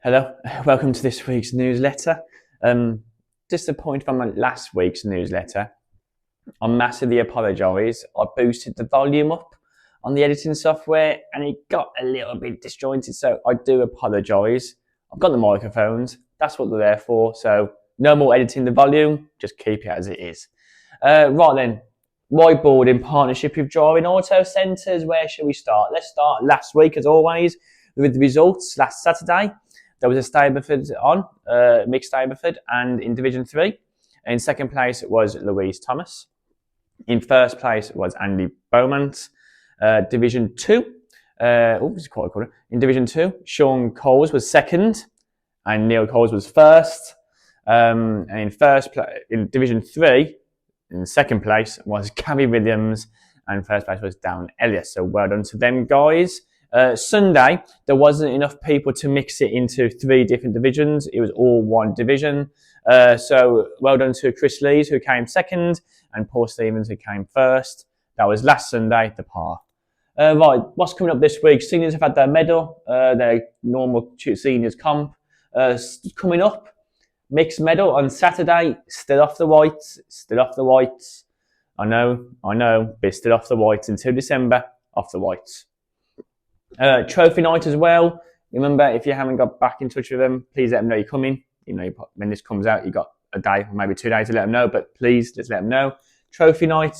Hello, welcome to this week's newsletter. Disappointed from my last week's newsletter. I massively apologise. I boosted the volume up on the editing software and it got a little bit disjointed, so I do apologise. I've got the microphones, that's what they're there for, so no more editing the volume, just keep it as it is. Right then, whiteboard in partnership with Drawing Auto Centres. Where shall we start? Let's start last week as always with the results last Saturday. There was a Stableford on, mixed Stableford, and in Division 3. In second place was Louise Thomas. In first place was Andy Beaumont. Division 2, in Division 2, Sean Coles was second, and Neil Coles was first. And in Division 3, in second place was Gabby Williams, and first place was Down Elliott. So well done to them guys. Sunday, there wasn't enough people to mix it into 3 different divisions. It was all one division. So well done to Chris Lees, who came second, and Paul Stevens, who came first. That was last Sunday, the par. Right, what's coming up this week? Seniors have had their medal, their normal seniors comp. Coming up, mixed medal on Saturday, still off the whites. I know, but still off the whites until December, off the whites. Trophy night as well. Remember, if you haven't got back in touch with them, please let them know you're coming. When this comes out, you've got a day, maybe 2 days to let them know, but please just let them know. Trophy night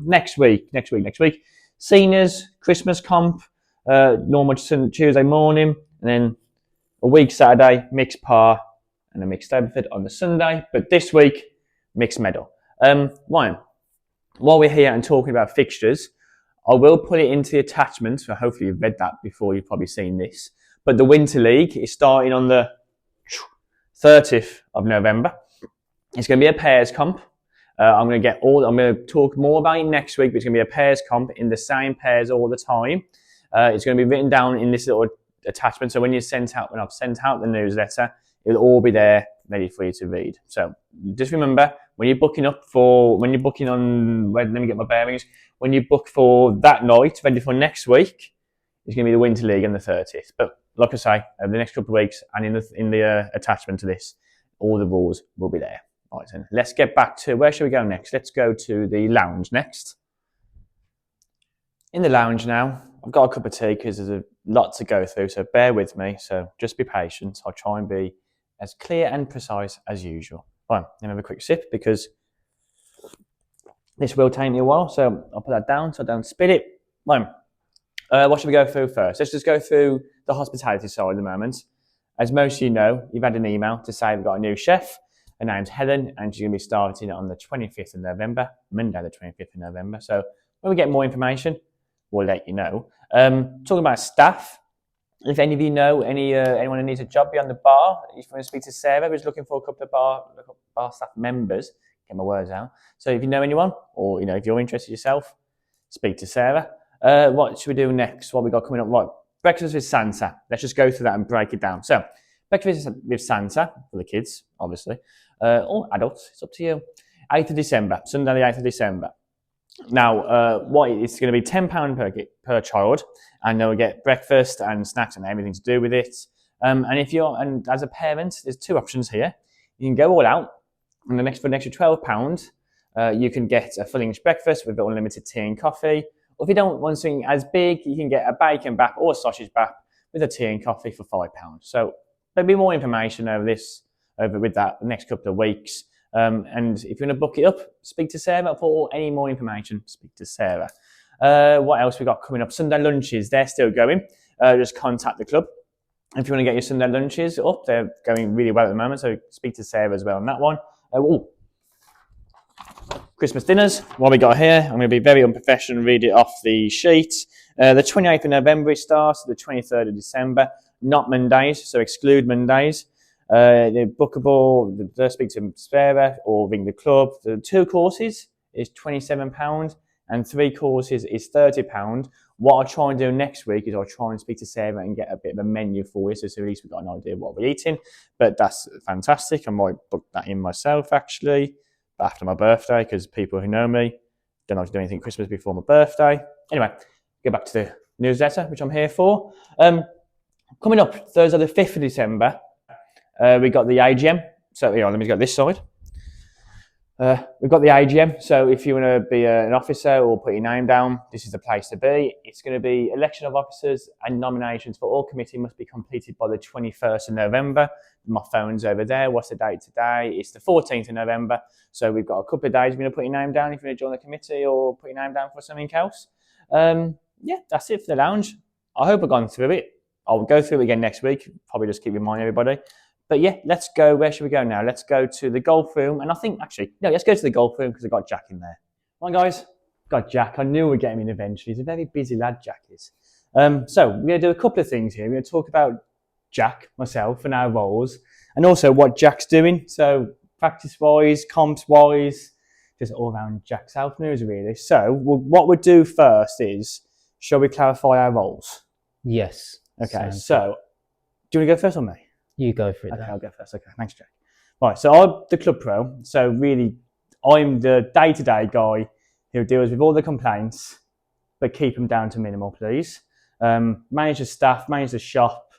next week. Seniors, Christmas comp, normal Tuesday morning, and then a week Saturday, mixed par, and a mixed Stableford on the Sunday. But this week, mixed medal. While we're here and talking about fixtures, I will put it into the attachments, so hopefully you've read that before, you've probably seen this. But the Winter League is starting on the 30th of November. It's going to be a pairs comp. I'm going to talk more about it next week, but it's going to be a pairs comp in the same pairs all the time. It's going to be written down in this little attachment, so when I've sent out the newsletter, it'll all be there ready for you to read. So just remember, when you're booking when you book for that night, ready for next week, it's going to be the Winter League on the 30th. But like I say, over the next couple of weeks, and in the attachment to this, all the rules will be there. Right, then let's get back to, where should we go next? Let's go to the lounge next. In the lounge now, I've got a cup of tea because there's a lot to go through, so bear with me. So just be patient. I'll try and be as clear and precise as usual. Right, let me have a quick sip because this will take me a while, so I'll put that down so I don't spill it. Right. What should we go through first? Let's just go through the hospitality side at the moment. As most of you know, you've had an email to say we've got a new chef. Her name's Helen, and she's going to be starting on the 25th of November, Monday the 25th of November. So when we get more information, we'll let you know. Talking about staff, if any of you know anyone who needs a job beyond the bar, if you want to speak to Sarah, who's looking for a couple of bar staff members, get my words out. So if you know anyone, or if you're interested yourself, speak to Sarah. What should we do next? What we got coming up? Right, breakfast with Santa. Let's just go through that and break it down. So, breakfast with Santa for the kids, obviously, or adults. It's up to you. 8th of December, Sunday the 8th of December. Now, it's going to be £10 per child, and they'll get breakfast and snacks and everything to do with it. And as a parent, there's 2 options here. You can go all out, and for an extra £12, you can get a full English breakfast with unlimited tea and coffee. Or if you don't want something as big, you can get a bacon bap or a sausage bap with a tea and coffee for £5. So there'll be more information over with that the next couple of weeks. And if you're going to book it up, speak to Sarah. For any more information, speak to Sarah. What else we got coming up? Sunday lunches, they're still going. Just contact the club. If you want to get your Sunday lunches up, they're going really well at the moment. So speak to Sarah as well on that one. Christmas dinners, what we got here, I'm going to be very unprofessional and read it off the sheet. The 28th of November it starts, the 23rd of December, not Mondays, so exclude Mondays. The bookable, speak to Sarah or ring the club. The 2 courses is £27 and 3 courses is £30. What I'll try and do next week is I'll try and speak to Sarah and get a bit of a menu for you, so at least we've got an idea of what we're eating. But that's fantastic. I might book that in myself actually after my birthday, because people who know me don't like to do anything Christmas before my birthday. Anyway, get back to the newsletter, which I'm here for. Coming up Thursday the 5th of December, we got the AGM. So let me go this side. We've got the AGM, so if you want to be an officer or put your name down, this is the place to be. It's going to be election of officers, and nominations for all committee must be completed by the 21st of November. My phone's over there. What's the date today? It's the 14th of November. So we've got a couple of days. You're going to put your name down if you want to join the committee or put your name down for something else. That's it for the lounge. I hope I've gone through it. I'll go through it again next week. Probably just keep reminding everybody. But yeah, let's go. Where should we go now? Let's go to the golf room. And I think, let's go to the golf room because I've got Jack in there. Come on, guys. Got Jack. I knew we'd get him in eventually. He's a very busy lad, Jack is. So we're going to do a couple of things here. We're going to talk about Jack, myself, and our roles, and also what Jack's doing. So practice-wise, comps-wise, just all around Jack's health news, really. So what we'll do first is, shall we clarify our roles? Yes. Okay, so do you want to go first or me? You go for it. Okay, I'll go first. Okay, thanks, Jack. Right, so I'm the club pro. So really, I'm the day-to-day guy who deals with all the complaints, but keep them down to minimal, please. Manage the staff, manage the shop,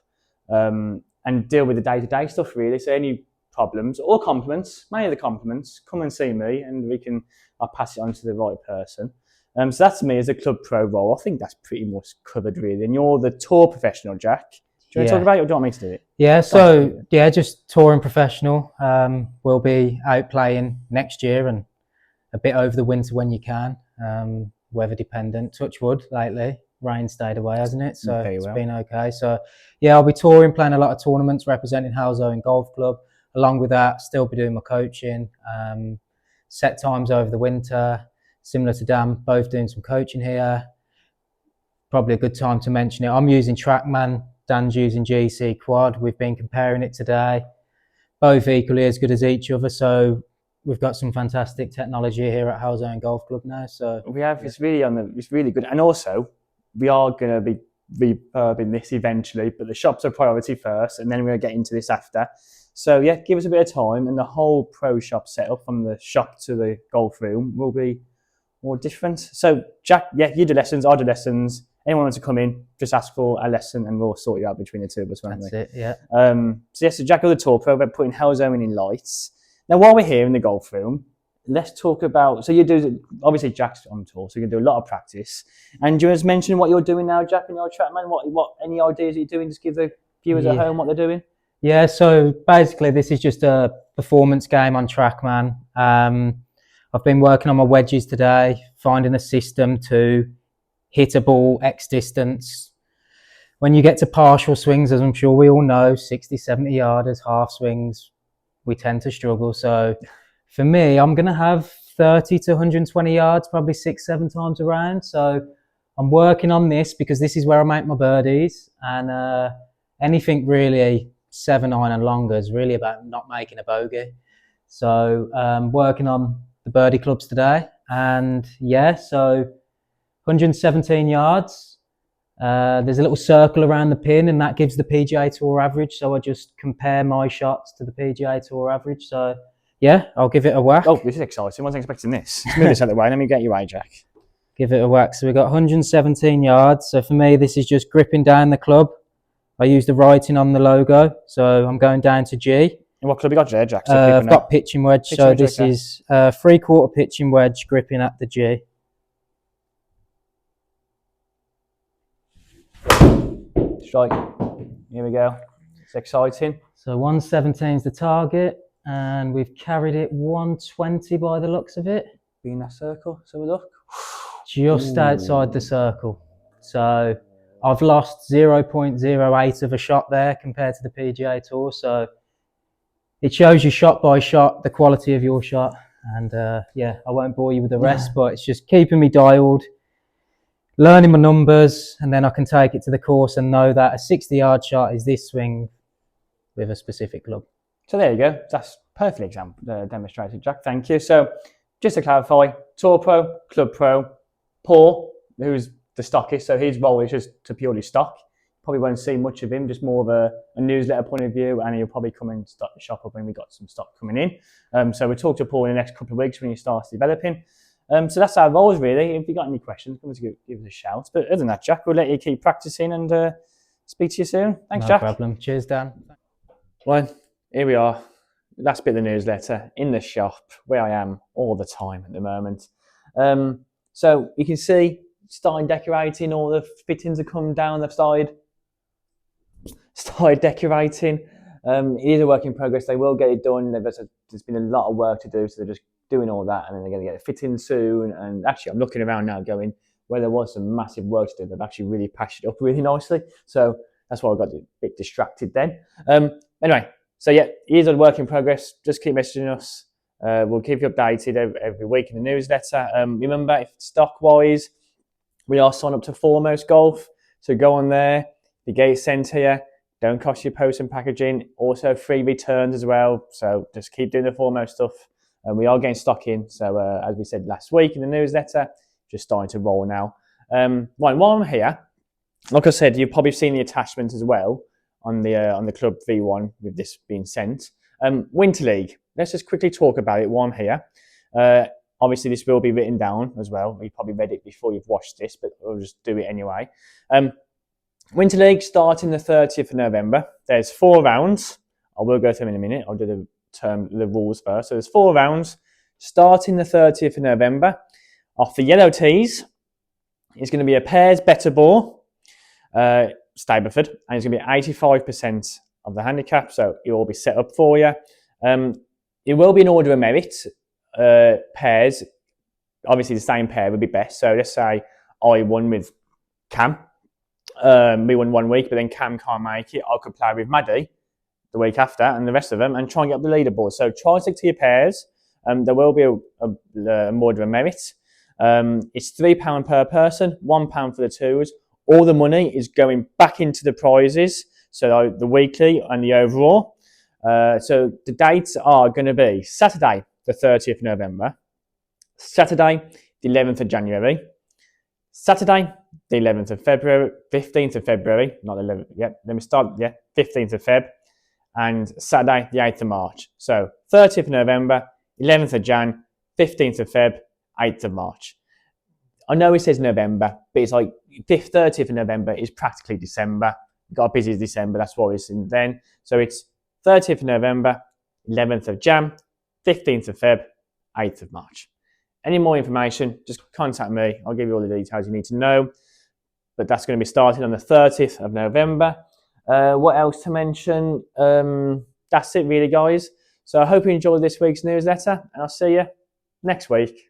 and deal with the day-to-day stuff, really. So any problems or compliments, mainly the compliments, come and see me, and I'll pass it on to the right person. So that's me as a club pro role. I think that's pretty much covered, really. And you're the tour professional, Jack. Do you want to talk about it, or do you want me to do it? Yeah, so just touring professional. We'll be out playing next year and a bit over the winter when you can. Weather dependent. Touch wood lately. Rain stayed away, hasn't it? So it's been okay. So yeah, I'll be touring, playing a lot of tournaments, representing Halzone Golf Club. Along with that, still be doing my coaching. Set times over the winter, similar to Dan, both doing some coaching here. Probably a good time to mention it. I'm using TrackMan. Dan's using GC Quad. We've been comparing it today. Both equally as good as each other. So we've got some fantastic technology here at Halzone Golf Club now. So we have. It's really good. And also, we are going to be refurbing this eventually, but the shop's a priority first, and then we're going to get into this after. So yeah, give us a bit of time, and the whole pro shop setup from the shop to the golf room will be more different. So Jack, you do lessons, I do lessons. Anyone wants to come in, just ask for a lesson and we'll sort you out between the two of us, won't we? That's it, yeah. So Jack of the tour pro, we're putting Halzone in lights. Now, while we're here in the golf room, let's talk about, so you do, obviously Jack's on tour, so you can do a lot of practice. And do you want to mention what you're doing now, Jack, in your TrackMan? What any ideas that you're doing? Just give the viewers at home what they're doing. Yeah, so basically this is just a performance game on TrackMan. I've been working on my wedges today, finding a system to hit a ball X distance. When you get to partial swings, as I'm sure we all know, 60, 70 yarders, half swings, we tend to struggle. So for me, I'm going to have 30 to 120 yards, probably 6-7 times around. So I'm working on this because this is where I make my birdies. And anything really 7-9 and longer is really about not making a bogey. So working on the birdie clubs today. And yeah, so 117 yards. There's a little circle around the pin, and that gives the PGA Tour average. So I just compare my shots to the PGA Tour average. So yeah, I'll give it a whack. Oh, this is exciting. I wasn't expecting this. Let's move this out of the way. Let me get you right, Jack. Give it a whack. So we've got 117 yards. So for me, this is just gripping down the club. I use the writing on the logo. So I'm going down to G. And what club you got there, Jack? So I've got pitching wedge. So this is 3/4 pitching wedge gripping at the G. Strike. Here we go. It's exciting. So 117 is the target, and we've carried it 120 by the looks of it. Be in that circle. So we look. Just outside the circle. So I've lost 0.08 of a shot there compared to the PGA Tour. So it shows you shot by shot the quality of your shot. And I won't bore you with the rest, but it's just keeping me dialed, learning my numbers, and then I can take it to the course and know that a 60-yard shot is this swing with a specific club. So there you go. That's perfectly demonstrated, Jack. Thank you. So just to clarify, Tour Pro, Club Pro, Paul, who's the stockist, so his role is just to purely stock. Probably won't see much of him, just more of a newsletter point of view, and he'll probably come and start the shop up when we got some stock coming in. So we'll talk to Paul in the next couple of weeks when he starts developing. So that's our roles, really. If you've got any questions, come and give us a shout. But other than that, Jack, we'll let you keep practicing and speak to you soon. Thanks, No Jack. problem. Cheers, Dan. Well, here we are. Last bit of the newsletter in the shop where I am all the time at the moment. So you can see, starting decorating, all the fittings have come down. They've started decorating. It is a work in progress. They will get it done. There's been a lot of work to do, so they're just doing all that, and then they're going to get it fitting soon. And actually, I'm looking around now, going where there was some massive work to do. They've actually really patched it up really nicely. So that's why I got a bit distracted then. Anyway, so yeah, it is a work in progress. Just keep messaging us. We'll keep you updated every week in the newsletter. Remember, if stock-wise, we are signed up to Foremost Golf, so go on there. You get it sent here. Don't cost you post and packaging. Also free returns as well. So just keep doing the Foremost stuff. And we are getting stock in. So as we said last week in the newsletter, just starting to roll now. Right, while I'm here, like I said, you've probably seen the attachment as well on the Club V1 with this being sent. Winter League. Let's just quickly talk about it while I'm here. Obviously, this will be written down as well. You probably read it before you've watched this, but we'll just do it anyway. Winter League starting the 30th of November. There's 4 rounds. I will go through them in a minute. I'll do the rules first. So there's 4 rounds starting the 30th of November. Off the yellow tees, it's going to be a pairs better ball, Stableford, and it's going to be 85% of the handicap. So it will be set up for you. It will be an order of merit. Pairs, obviously the same pair would be best. So let's say I won with Cam. We won 1 week, but then Cam can't make it. I could play with Maddie the week after and the rest of them and try and get up the leaderboard. So try and stick to your pairs. There will be a order of merit. It's £3 per person, £1 for the twos. All the money is going back into the prizes, so the weekly and the overall. So the dates are going to be Saturday, the 30th of November, Saturday, the 11th of January, Saturday, the 11th of February, 15th of February, not 11th, let me start, 15th of Feb, and Saturday, the 8th of March. So 30th of November, 11th of Jan, 15th of Feb, 8th of March. I know it says November, but it's like 30th of November is practically December. Got a busy December, that's why it's in then. So it's 30th of November, 11th of Jan, 15th of Feb, 8th of March. Any more information, just contact me. I'll give you all the details you need to know. But that's going to be starting on the 30th of November. What else to mention? That's it really, guys. So I hope you enjoyed this week's newsletter, and I'll see you next week.